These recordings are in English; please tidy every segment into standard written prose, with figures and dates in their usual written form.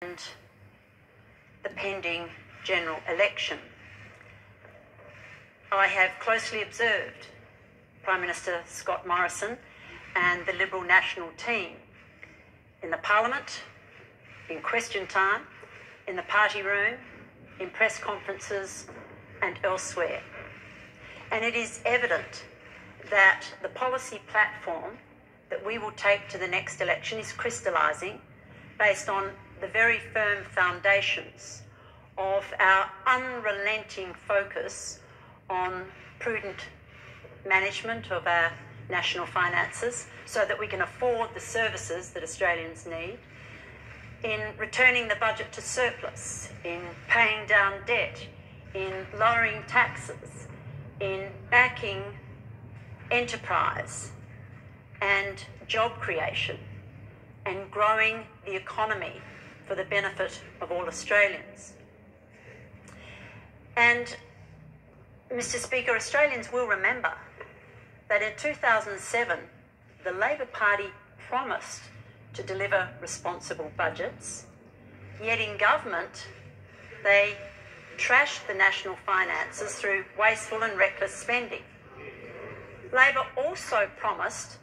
and the pending general election. I have closely observed Prime Minister Scott Morrison and the Liberal National team in the Parliament, in question time, in the party room, in press conferences and elsewhere. And it is evident that the policy platform that we will take to the next election is crystallising based on the very firm foundations of our unrelenting focus on prudent management of our national finances so that we can afford the services that Australians need, in returning the budget to surplus, in paying down debt, in lowering taxes, in backing enterprise and job creation, and growing the economy for the benefit of all Australians. And, Mr. Speaker, Australians will remember that in 2007, the Labor Party promised to deliver responsible budgets, yet in government, they trashed the national finances through wasteful and reckless spending. Labor also promised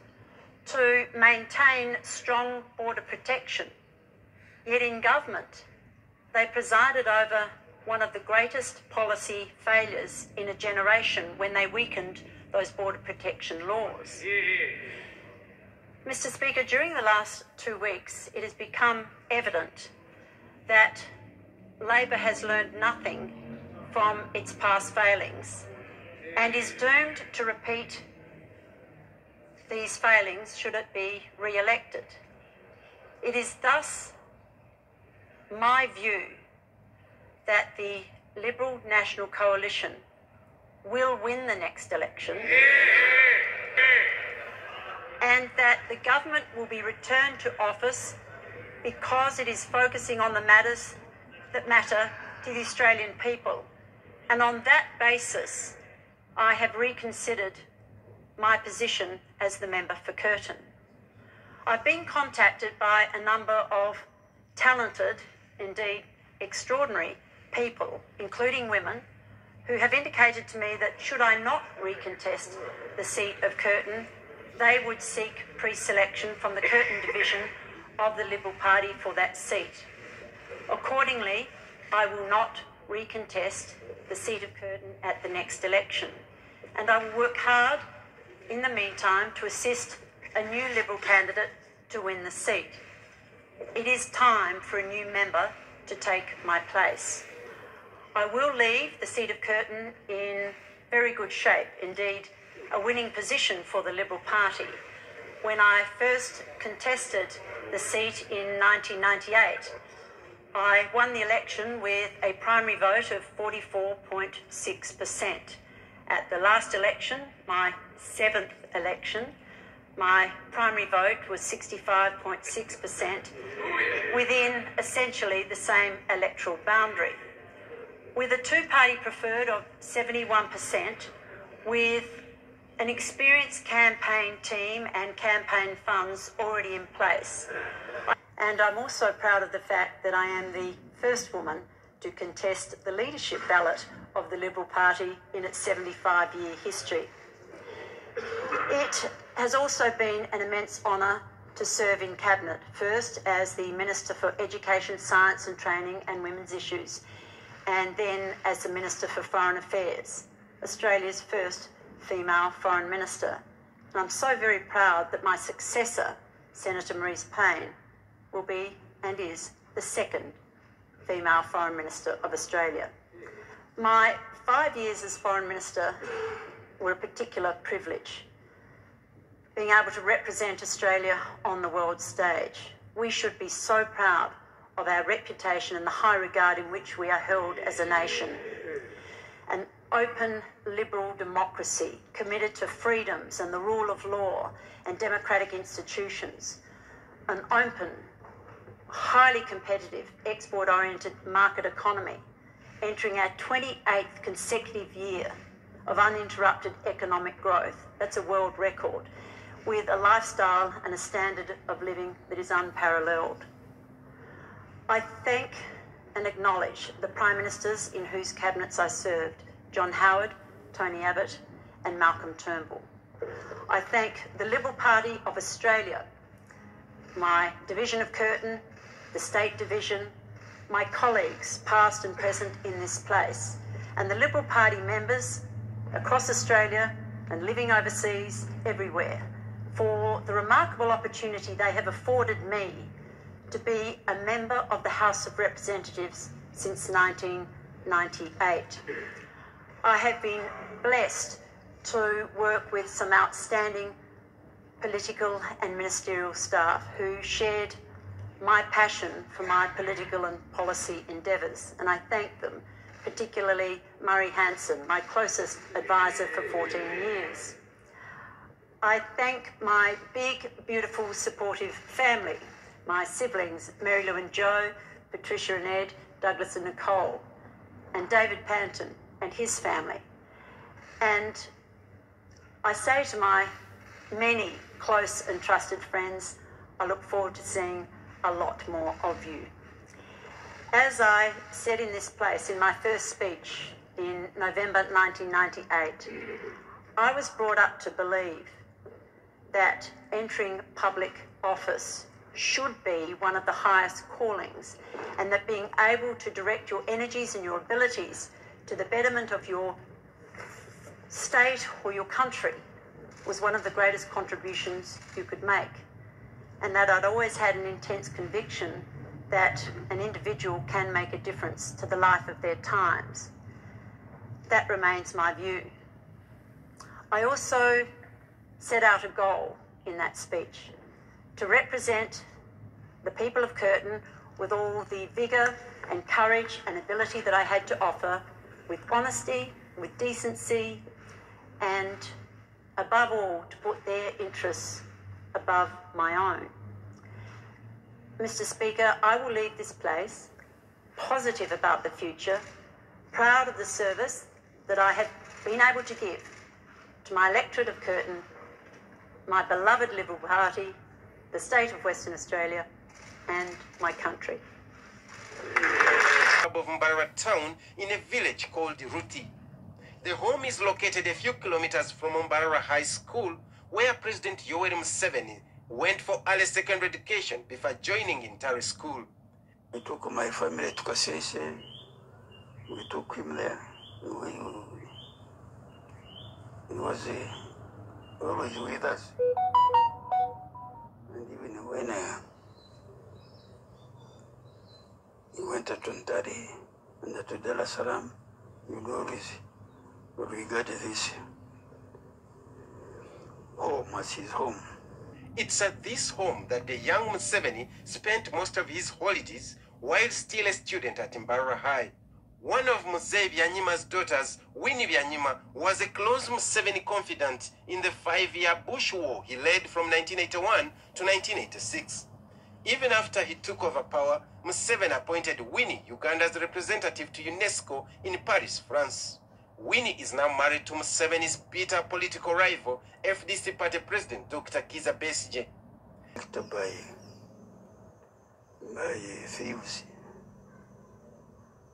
to maintain strong border protection, yet in government, they presided over one of the greatest policy failures in a generation when they weakened those border protection laws. Mr. Speaker, during the last 2 weeks, it has become evident that Labor has learned nothing from its past failings and is doomed to repeat these failings should it be re-elected. It is thus my view that the Liberal National Coalition will win the next election and that the government will be returned to office because it is focusing on the matters that matter to the Australian people. And on that basis, I have reconsidered my position as the member for Curtin. I've been contacted by a number of talented, indeed extraordinary people, including women, who have indicated to me that should I not recontest the seat of Curtin, they would seek pre-selection from the Curtin division of the Liberal Party for that seat. Accordingly, I will not recontest the seat of Curtin at the next election, and I will work hard in the meantime to assist a new Liberal candidate to win the seat. It is time for a new member to take my place. I will leave the seat of Curtin in very good shape, indeed a winning position for the Liberal Party. When I first contested the seat in 1998, I won the election with a primary vote of 44.6%. At the last election, my 7th election, my primary vote was 65.6%, within essentially the same electoral boundary. With a two-party preferred of 71%, with an experienced campaign team and campaign funds already in place. And I'm also proud of the fact that I am the first woman to contest the leadership ballot of the Liberal Party in its 75-year history. It has also been an immense honour to serve in Cabinet, first as the Minister for Education, Science and Training and Women's Issues, and then as the Minister for Foreign Affairs, Australia's first female Foreign Minister. And I'm so very proud that my successor, Senator Marise Payne, will be and is the second female Foreign Minister of Australia. My 5 years as Foreign Minister were a particular privilege, being able to represent Australia on the world stage. We should be so proud of our reputation and the high regard in which we are held as a nation. An open, liberal democracy committed to freedoms and the rule of law and democratic institutions. An open, highly competitive, export-oriented market economy, entering our 28th consecutive year of uninterrupted economic growth. That's a world record, with a lifestyle and a standard of living that is unparalleled. I thank and acknowledge the Prime Ministers in whose cabinets I served, John Howard, Tony Abbott and Malcolm Turnbull. I thank the Liberal Party of Australia, my division of Curtin, the State Division, my colleagues past and present in this place, and the Liberal Party members across Australia and living overseas everywhere for the remarkable opportunity they have afforded me to be a member of the House of Representatives since 1998. I have been blessed to work with some outstanding political and ministerial staff who shared my passion for my political and policy endeavours, and I thank them, particularly Murray Hanson, my closest advisor for 14 years. I thank my big, beautiful, supportive family, my siblings, Mary Lou and Joe, Patricia and Ed, Douglas and Nicole, and David Panton and his family. And I say to my many close and trusted friends, I look forward to seeing a lot more of you. As I said in this place in my first speech in November 1998, I was brought up to believe that entering public office should be one of the highest callings, and that being able to direct your energies and your abilities to the betterment of your state or your country was one of the greatest contributions you could make, and that I'd always had an intense conviction that an individual can make a difference to the life of their times. That remains my view. I also set out a goal in that speech to represent the people of Curtin with all the vigour and courage and ability that I had to offer, with honesty, with decency, and above all, to put their interests above my own. Mr. Speaker, I will leave this place positive about the future, proud of the service that I have been able to give to my electorate of Curtin, my beloved Liberal Party, the state of Western Australia, and my country. Of Mbarara town in a village called Ruti. The home is located a few kilometers from Mbarara High School, where President Yoweri Museveni went for early secondary education before joining in Tari School. I took my family to Kasese. We took him there. He was always with us. And even when he went to Tontari and to Dar es Salaam, he would always regard this home as his home. It's at this home that the young Museveni spent most of his holidays while still a student at Mbarara High. One of Mzee Byanyima's daughters, Winnie Byanyima, was a close Museveni confidant in the 5-year Bush War he led from 1981 to 1986. Even after he took over power, Museveni appointed Winnie Uganda's representative to UNESCO in Paris, France. Winnie is now married to Museveni's bitter political rival, FDC party president Dr. Kizza Besigye. By thieves,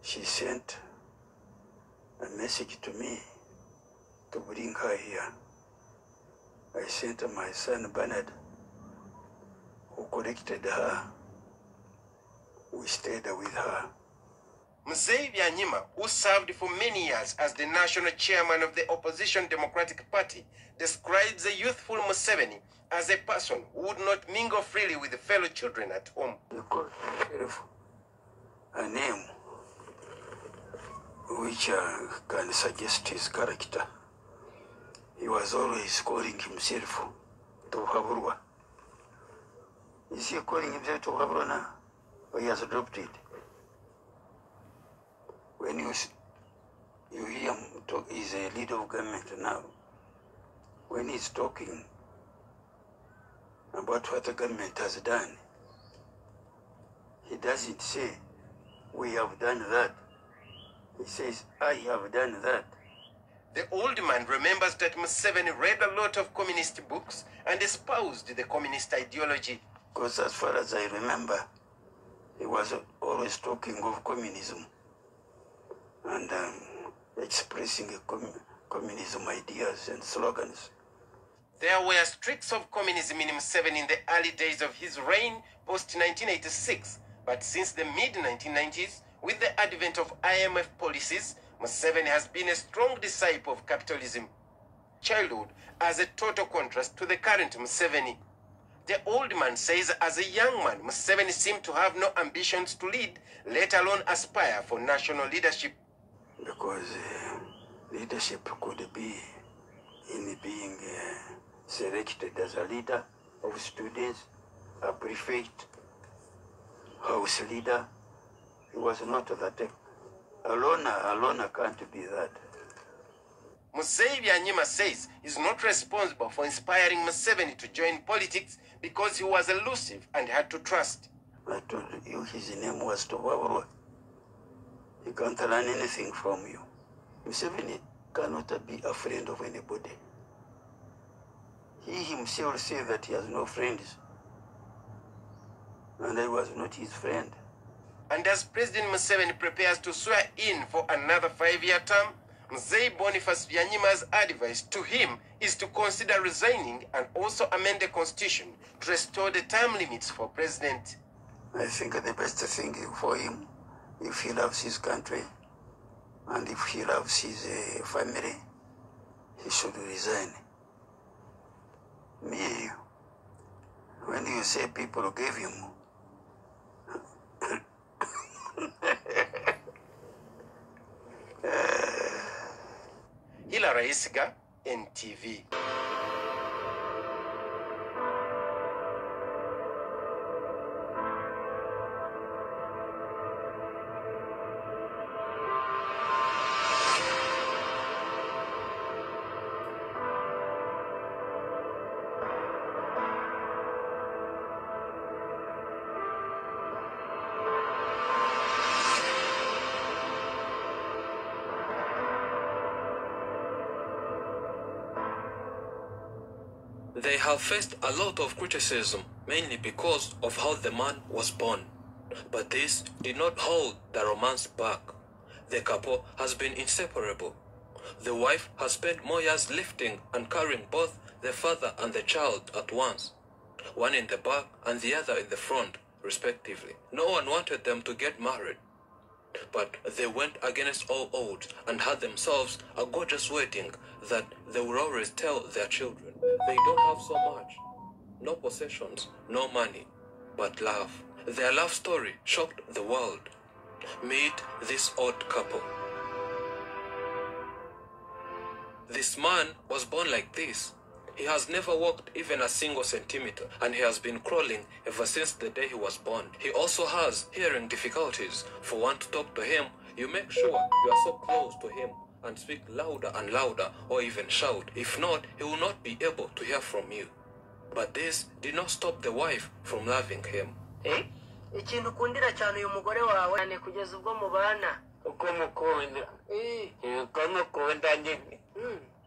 she sent a message to me to bring her here. I sent my son Bernard, who collected her. We stayed with her. Mzee Byanyima, who served for many years as the national chairman of the opposition Democratic Party, describes the youthful Museveni as a person who would not mingle freely with fellow children at home. He called himself a name which can suggest his character. He was always calling himself Tohaburwa. Is he calling himself Tohaburwa now? Or he has dropped it? When you hear him talk, he's a leader of government now. When he's talking about what the government has done, he doesn't say, we have done that. He says, I have done that. The old man remembers that Museveni read a lot of communist books and espoused the communist ideology. Because as far as I remember, he was always talking of communism and expressing communism ideas and slogans. There were streaks of communism in Museveni in the early days of his reign post-1986, but since the mid-1990s, with the advent of IMF policies, Museveni has been a strong disciple of capitalism. Childhood as a total contrast to the current Museveni. The old man says as a young man, Museveni seemed to have no ambitions to lead, let alone aspire for national leadership. Because leadership could be in being selected as a leader of students, a prefect, house leader. He was not that. Alone can't be that. Museveni says he's not responsible for inspiring Museveni to join politics because he was elusive and had to trust. I told you his name was Tobawarwa. He can't learn anything from you. Museveni cannot be a friend of anybody. He himself said that he has no friends. And I was not his friend. And as President Museveni prepares to swear in for another 5-year term, Mzee Boniface Byanyima's advice to him is to consider resigning and also amend the constitution to restore the term limits for president. I think the best thing for him, if he loves his country and if he loves his family, he should resign. Me, when you say people gave him, Hilary Isiga, NTV. They have faced a lot of criticism, mainly because of how the man was born. But this did not hold the romance back. The couple has been inseparable. The wife has spent more years lifting and carrying both the father and the child at once, one in the back and the other in the front, respectively. No one wanted them to get married, but they went against all odds and had themselves a gorgeous wedding that they will always tell their children. They don't have so much, no possessions, no money, but love. Their love story shocked the world. Meet this odd couple. This man was born like this. He has never walked even a single centimeter, and he has been crawling ever since the day he was born. He also has hearing difficulties. For one to talk to him, you make sure you are so close to him and speak louder and louder, or even shout. If not, he will not be able to hear from you. But this did not stop the wife from loving him. Ikintu kundira cyane uyu mugore wawe ane kugeza ubwo mubana uko mukunda uko mukunda nyine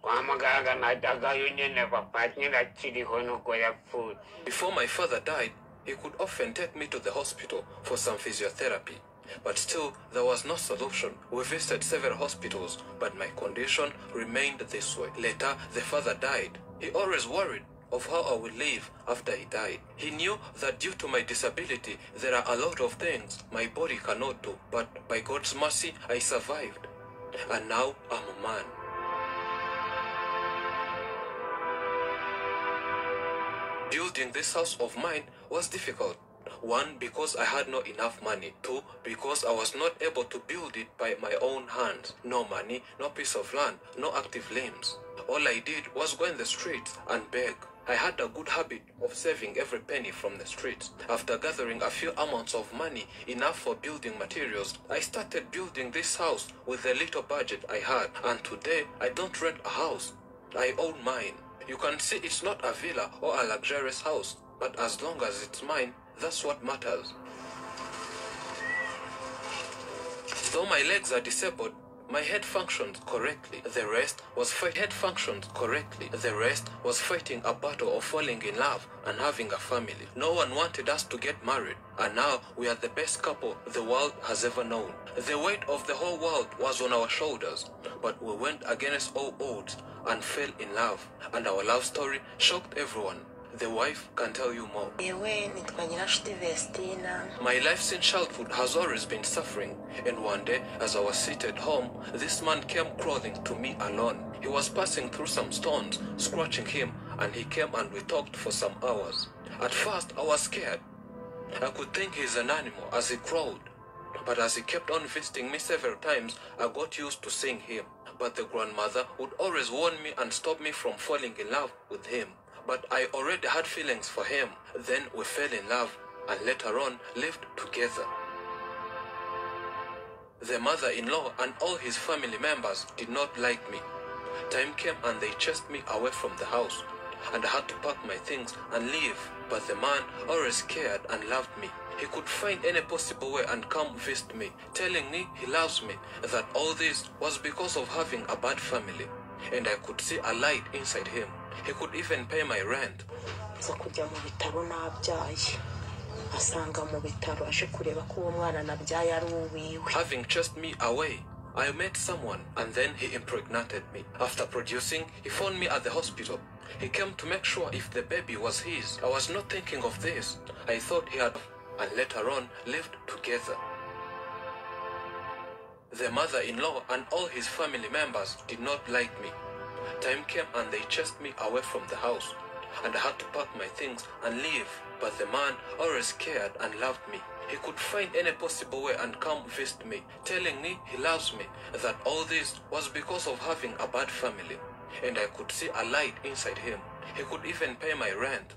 kwa muganga natagayo nyine papa nyine kiriho nuko yapfuye. Before my father died, he could often take me to the hospital for some physiotherapy. But still, there was no solution. We visited several hospitals, but my condition remained this way. Later, the father died. He always worried of how I would live after he died. He knew that due to my disability, there are a lot of things my body cannot do. But by God's mercy, I survived. And now I'm a man. Building this house of mine was difficult. 1, because I had not enough money. 2, because I was not able to build it by my own hands. No money, no piece of land, no active limbs. All I did was go in the streets and beg. I had a good habit of saving every penny from the streets. After gathering a few amounts of money, enough for building materials, I started building this house with the little budget I had. And today, I don't rent a house. I own mine. You can see it's not a villa or a luxurious house, but as long as it's mine, that's what matters. Though my legs are disabled, My head functioned correctly. The rest was fighting a battle of falling in love and having a family. No one wanted us to get married, and now we are the best couple the world has ever known. The weight of the whole world was on our shoulders, but we went against all odds and fell in love, and our love story shocked everyone. The wife can tell you more. My life since childhood has always been suffering, and one day, as I was seated home, this man came crawling to me alone. He was passing through some stones, scratching him, and he came and we talked for some hours. At first, I was scared. I could think he's an animal as he crawled, but as he kept on visiting me several times, I got used to seeing him. But the grandmother would always warn me and stop me from falling in love with him. But I already had feelings for him. Then we fell in love and later on lived together. The mother-in-law and all his family members did not like me. Time came and they chased me away from the house, and I had to pack my things and leave. But the man always cared and loved me. He could find any possible way and come visit me, telling me he loves me, that all this was because of having a bad family. And I could see a light inside him. He could even pay my rent. Having chased me away, I met someone and then he impregnated me. After producing, he found me at the hospital. He came to make sure if the baby was his. I was not thinking of this. I thought he had, and later on lived together. The mother-in-law and all his family members did not like me. Time came and they chased me away from the house, and I had to pack my things and leave. But the man always cared and loved me. He could find any possible way and come visit me, telling me he loves me, that all this was because of having a bad family. And I could see a light inside him. He could even pay my rent.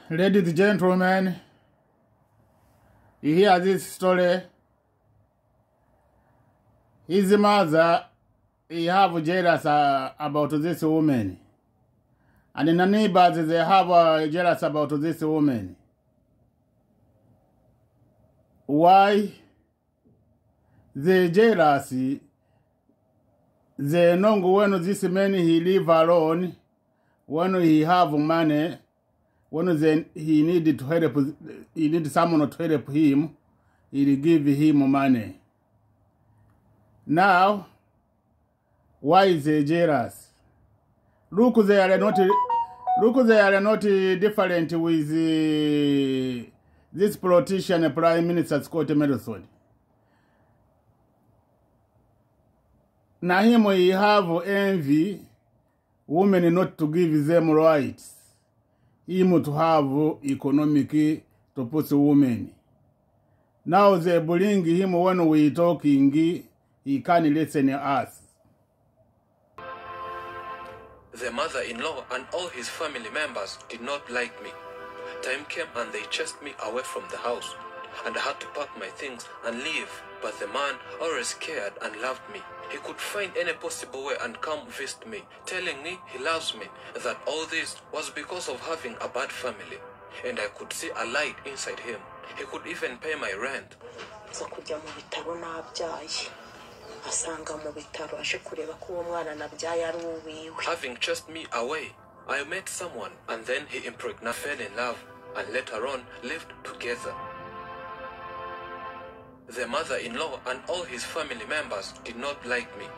Ladies and gentlemen, you hear this story. His mother, he have jealous about this woman. And in the neighbors, they have jealous about this woman. Why? They jealous. They know when this man he live alone, when he have money, when he needed to help, he need someone to help him, he'll give him money. Now, why is he jealous? Look, they are not different with this politician, Prime Minister Scott Morrison. Now him he have envy, women not to give them rights. Him to have economic to put women. Now they bring him when we talking, he can't listen to us. The mother-in-law and all his family members did not like me. Time came and they chased me away from the house, and I had to pack my things and leave. But the man always cared and loved me. He could find any possible way and come visit me, telling me he loves me, that all this was because of having a bad family. And I could see a light inside him. He could even pay my rent. Having chased me away, I met someone and then he impregnated, fell in love, and later on lived together. The mother-in-law and all his family members did not like me.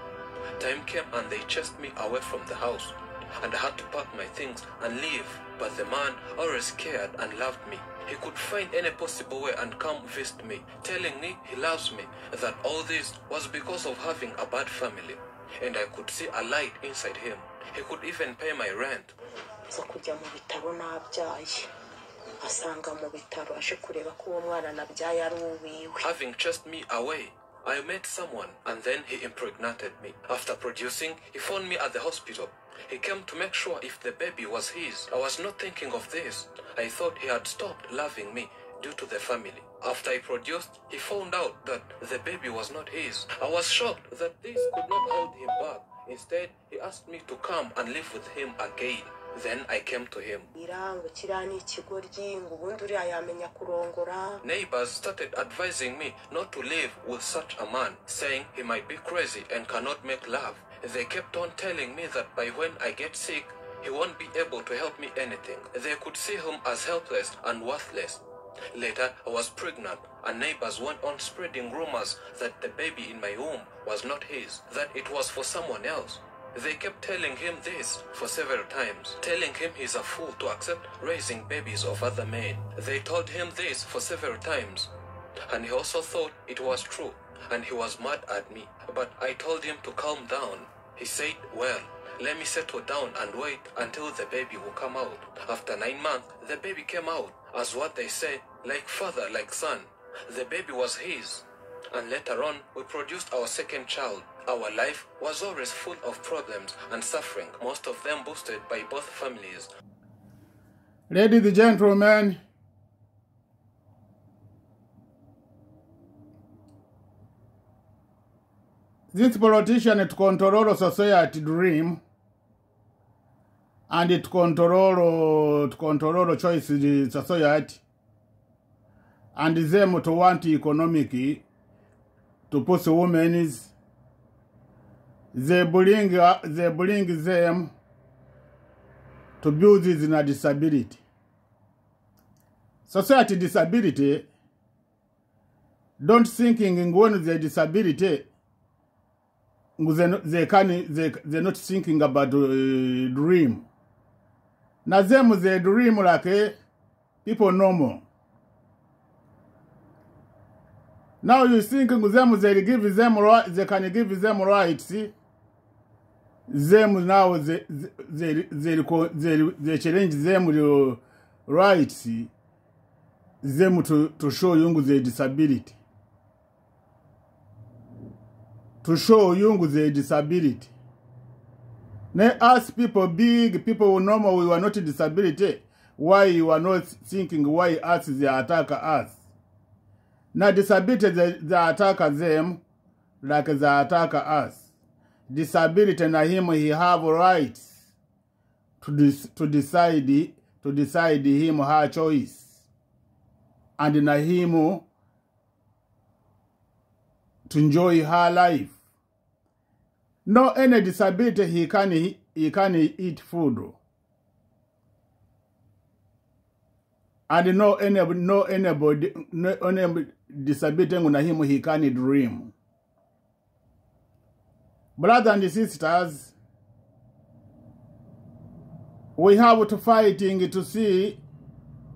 Time came and they chased me away from the house, and I had to pack my things and leave. But the man always cared and loved me. He could find any possible way and come visit me, telling me he loves me, that all this was because of having a bad family. And I could see a light inside him. He could even pay my rent. Having chased me away, I met someone and then he impregnated me. After producing, he found me at the hospital. He came to make sure if the baby was his. I was not thinking of this. I thought he had stopped loving me, due to the family. After I produced, he found out that the baby was not his. I was shocked that this could not hold him back. Instead, he asked me to come and live with him again. Then I came to him. Neighbors started advising me not to live with such a man, saying he might be crazy and cannot make love. They kept on telling me that by when I get sick, he won't be able to help me anything. They could see him as helpless and worthless. Later, I was pregnant, and neighbors went on spreading rumors that the baby in my womb was not his, that it was for someone else. They kept telling him this for several times, telling him he's a fool to accept raising babies of other men. They told him this for several times, and he also thought it was true, and he was mad at me. But I told him to calm down. He said, well, let me settle down and wait until the baby will come out. After 9 months, the baby came out, as what they say, like father, like son. The baby was his. And later on, we produced our second child. Our life was always full of problems and suffering, most of them boosted by both families. Ladies and gentlemen, this politician it control society dream, and it control choice in society, and them to want economic to push women. They bring them to build this in a disability. Society disability, don't thinking in one of the disability, they're not thinking about dream. Now them they dream like people normal. Now you thinking with them they give them right, they can give them rights. Them now they challenge them the rights. Them to show you the disability. To show you the disability. Now ask people big, people normal, we were not a disability. Why you are not thinking why us they attack us? Now disability they attack them like they attack us. Disability na him he have rights to decide him her choice. And na him to enjoy her life. No any disability he can eat food. And no disability na him he can dream. Brothers and sisters, we have to fighting to see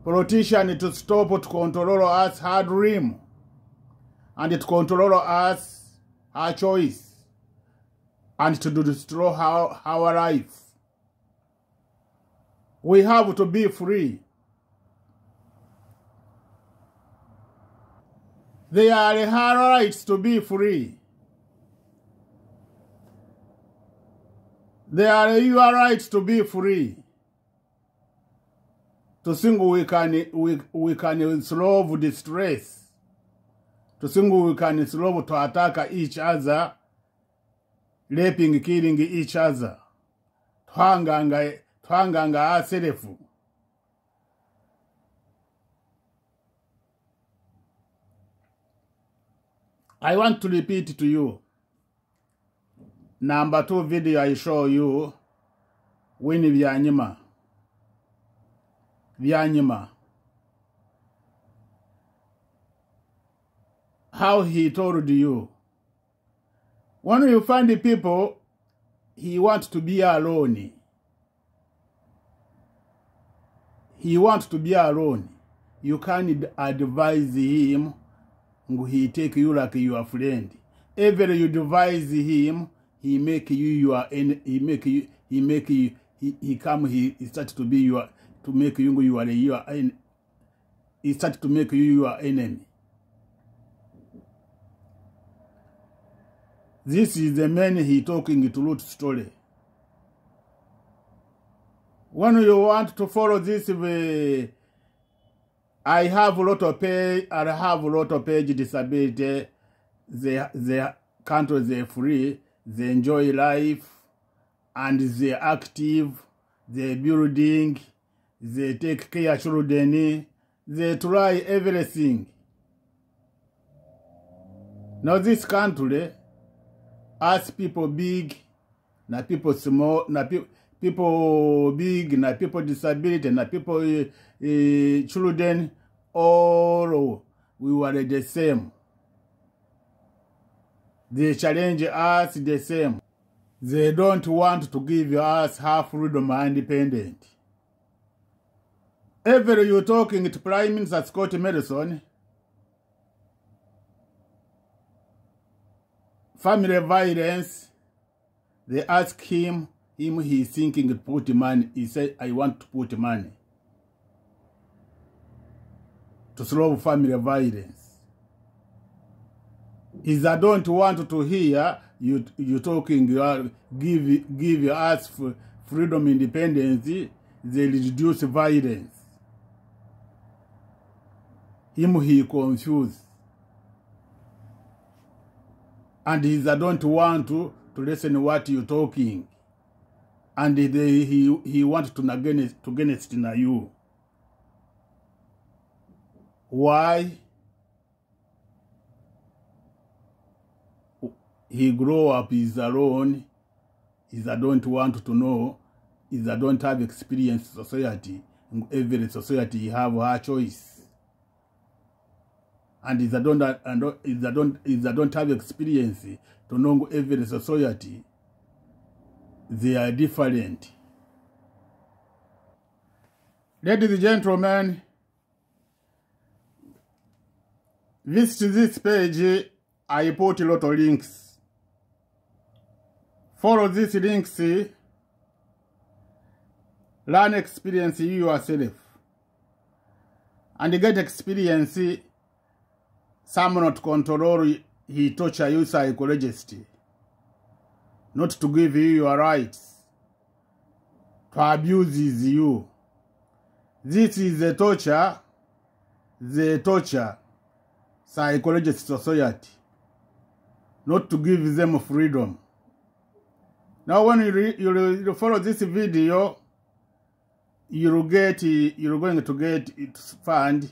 politicians to stop to control us her dream and to control us our choice and to destroy our life. We have to be free. They are her rights to be free. They are your rights to be free. To think we can solve the stress. To think we can solve to attack each other, raping, killing each other. Twanganga ourselves. I want to repeat to you. Number 2 video I show you Winnie Vyanyima. How he told you. When you find the people, he wants to be alone. He wants to be alone. You can advise him, he take you like your friend. Ever you advise him, he make you your he start to be your to make you your he start to make you your enemy. This is the man he talking to root story. When you want to follow this I have a lot of age disability. They countries they're free, they enjoy life, and they're active, they're building, they take care of children, they try everything. Now this country, as people big, na people small, na people big, na people disability, na people children, all we were the same. They challenge us the same. They don't want to give us half freedom and independent. Every you talking to Prime Minister Scott Morrison, family violence, they ask him he's thinking to put money. He said, I want to put money to solve family violence. Is I don't want to hear you talking, give us freedom, independence, they reduce violence. He confused. And I don't want to listen what you talking. And he wants to against you. Why? He grow up his alone, is I don't want to know, is I don't have experience in society. In every society he have her choice. And is I don't have experience to know every society, they are different. Ladies and gentlemen, visit this page, I put a lot of links. Follow these links, learn experience you yourself, and get experience. Some not control, he torture you psychologically, not to give you your rights, to abuse you. This is the torture psychologist society, not to give them freedom. Now, when you follow this video, you're going to get it fund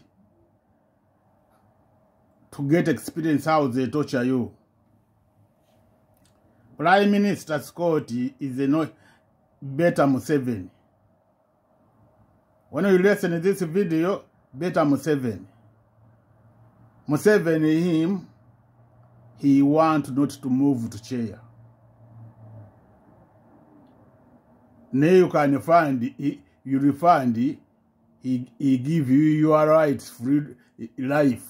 to get experience how they torture you. Prime Minister Scott is a better Museveni. When you listen to this video, better Museveni. Museveni, he want not to move to chair. Now you can find, you refund, he give you your rights, free life.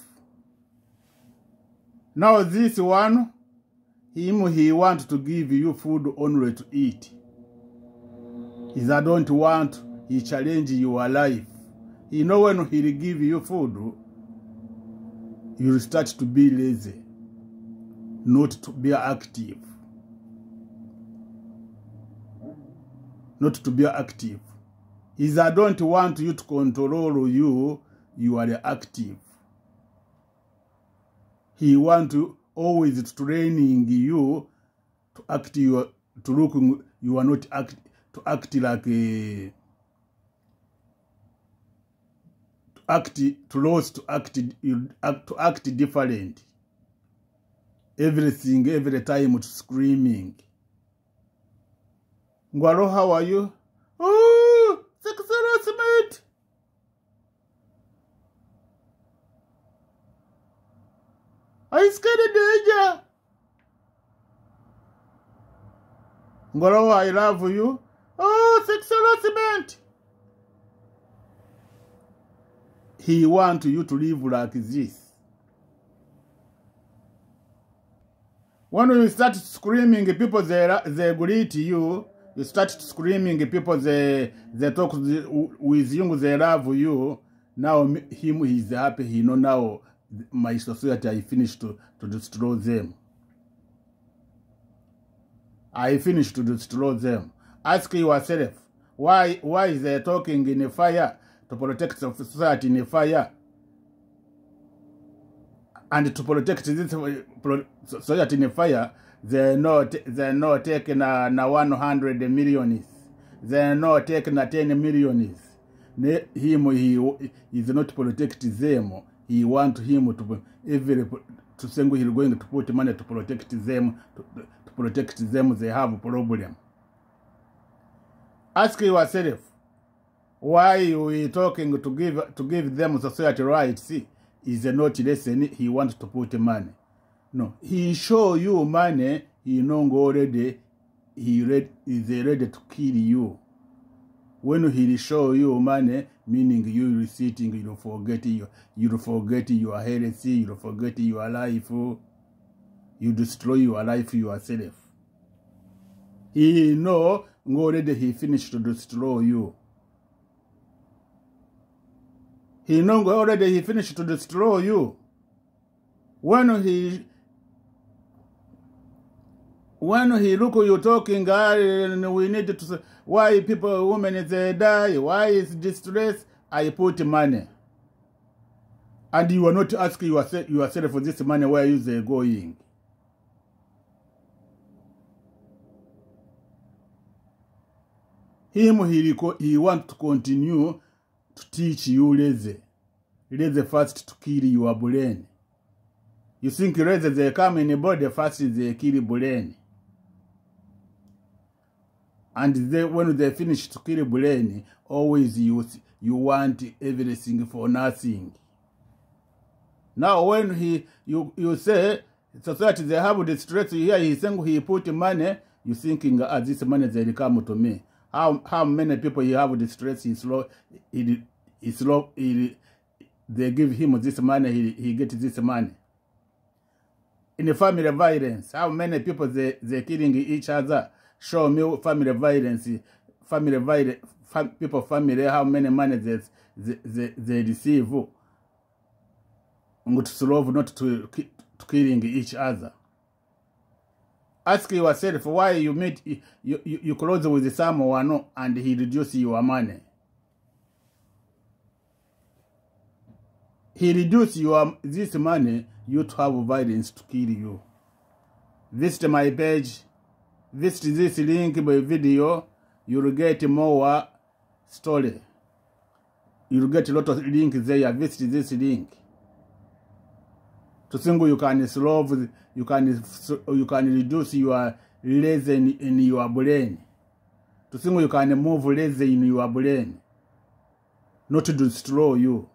Now this one, he want to give you food only to eat. Is I don't want, he challenge your life. You know when he give you food, you'll start to be lazy, not to be active. Not to be active. Is I don't want you to control you, you are active. He want to always training you to act to look, you are not act, to act like a, to act different. Everything, every time it's screaming. Ngwaro, how are you? Oh, sex harassment. I scared of danger. Ngwaro, I love you. Oh, sex harassment. He wants you to live like this. When you start screaming, people they greet you. You start screaming, people they talk with you, they love you. Now him he's happy. He know now my society I finished to destroy them. I finished to destroy them. Ask yourself, why is they talking in a fire to protect the society in a fire? And to protect this society in fire, they're not taking 100 millions. They're not taking 10 millions. He is not protect them. He want him to say he's going to put money to protect them. To protect them, they have a problem. Ask yourself, why you talking to give them society rights? Is not lesson he wants to put money. No, he show you money. He know already. Is ready to kill you. When he show you money, meaning you sitting, you forget your health, you forget your life, you destroy your life yourself. He know already he finished to destroy you. He know already he finished to destroy you. When he look you talking, we need to, why people, women, they die, why is distress, I put money. And you are not asking yourself for this money, where is they going? He want to continue to teach you lazy. Lazy first to kill your brain. You think lazy they come in the body, first they kill brain. And when they finish to kill brain, always you want everything for nothing. Now when you say society they have the stress here, he saying he put money, you thinking this money they come to me. How many people you have the stress they give him this money, he get this money. In the family violence, how many people they killing each other? Show me family violence, people family, how many money they receive. To solve, not to killing each other. Ask yourself why you meet you close with someone and he reduce your money. He reduce this money, you to have violence to kill you. Visit my page, visit this link by video, you'll get more story. You'll get a lot of links there. Visit this link. To think you can solve, you can reduce your lazy in your brain. To think you can move lazy in your brain, not to destroy you.